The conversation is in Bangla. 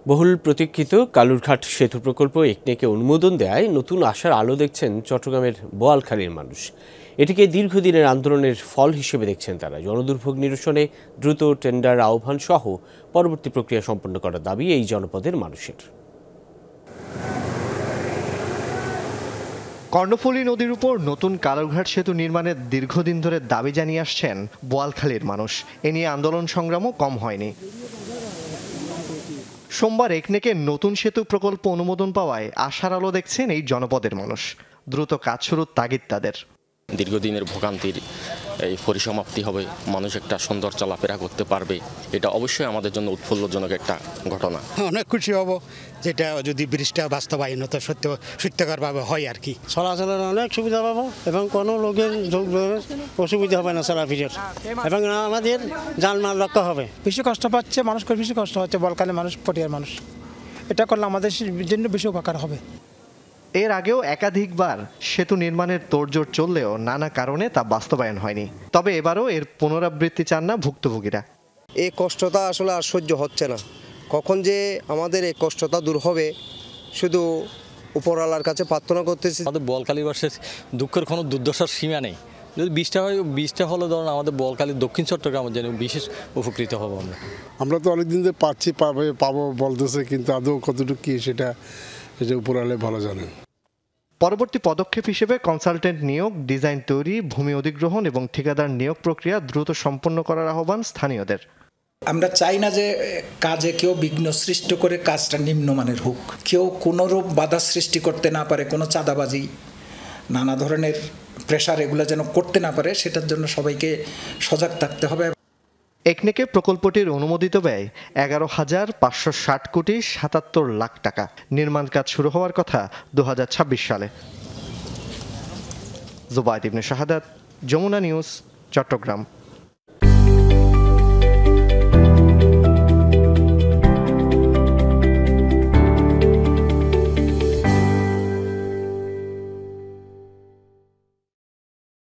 বহুল প্রতীক্ষিত কালুরঘাট সেতু প্রকল্প একনেকে অনুমোদন দেয় নতুন আশার আলো দেখছেন চট্টগ্রামের বোয়ালখালীর মানুষ। এটিকে দীর্ঘদিনের আন্দোলনের ফল হিসেবে দেখছেন তারা। জনদুর্ভোগ নিরসনে দ্রুত টেন্ডার আহ্বান সহ পরবর্তী প্রক্রিয়া সম্পন্ন করার দাবি এই জনপদের মানুষের। কর্ণফুলী নদীর উপর নতুন কালুরঘাট সেতু নির্মাণের দীর্ঘদিন ধরে দাবি জানিয়ে আসছেন বোয়ালখালীর মানুষ। এ নিয়ে আন্দোলন সংগ্রামও কম হয়নি। সোমবার একনেকে নতুন সেতু প্রকল্প অনুমোদন পাওয়ায় আশার আলো দেখছেন এই জনপদের মানুষ। দ্রুত কাজ শুরুর তাগিদ তাদের। দীর্ঘদিনের ভোগান্তির এই পরিসমাপ্তি হবে, মানুষ একটা সুন্দর চলাফেরা করতে পারবে। এটা অবশ্যই আমাদের জন্য উৎফুল্লজনক একটা ঘটনা। অনেক খুশি হব যেটা যদি ব্রিজটা বাস্তবায়নত সত্যিকারভাবে হয় আর কি। চলাচলের অনেক সুবিধা পাবো এবং কোনো লোকের অসুবিধা হবে না চলাফেরার, এবং আমাদের জানমাল রক্ষা হবে। বেশি কষ্ট পাচ্ছে মানুষ, বেশি কষ্ট হচ্ছে বোয়ালখালীর মানুষ, পটিয়ার মানুষ। এটা করলে আমাদের জন্য বেশি উপকার হবে। এর আগেও একাধিকবার সেতু নির্মাণের তোড়জোড় চললেও নানা কারণে তা বাস্তবায়ন হয়নি। তবে এবারও এর পুনরাবৃত্তি চান না ভুক্তভোগীরা। এই কষ্টটা আসলে আর সহ্য হচ্ছে না। কখন যে আমাদের এই কষ্টটা দূর হবে শুধু উপরওয়ালার কাছে প্রার্থনা করতেছি। আমাদের বোয়ালখালীবাসীর দুঃখের কোনো দুর্দশার সীমা নেই। যদি বীজটা হলে ধরুন আমাদের বোয়ালখালী দক্ষিণ চট্টগ্রামের জন্য বিশেষ উপকৃত হব। আমরা তো অনেকদিন ধরে পাবো বলতেছে, কিন্তু আদৌ কতটুকু কি সেটা উপরওয়ালা ভালো জানেন। পরবর্তী পদক্ষেপ হিসেবে কনসালটেন্ট নিয়োগ, ডিজাইন তৈরি, ভূমি অধিগ্রহণ এবং ঠিকাদার নিয়োগ প্রক্রিয়া দ্রুত সম্পন্ন করার আহ্বান স্থানীয়দের। আমরা চাই না যে কাজে কেউ বিঘ্ন সৃষ্টি করে কাজটা নিম্নমানের হোক, কেউ কোনোরূপ বাধা সৃষ্টি করতে না পারে, কোনো চাঁদাবাজি, নানা ধরনের প্রেশার এগুলো যেন করতে না পারে, সেটার জন্য সবাইকে সজাগ থাকতে হবে। একনেকে প্রকল্পটির অনুমোদিত ব্যয় 11,560 কোটি 77 লাখ টাকা। নির্মাণ কাজ শুরু হওয়ার কথা 2026 সালে। জুবায়েদ ইবনে শাহাদাত, যমুনা নিউজ, চট্টগ্রাম।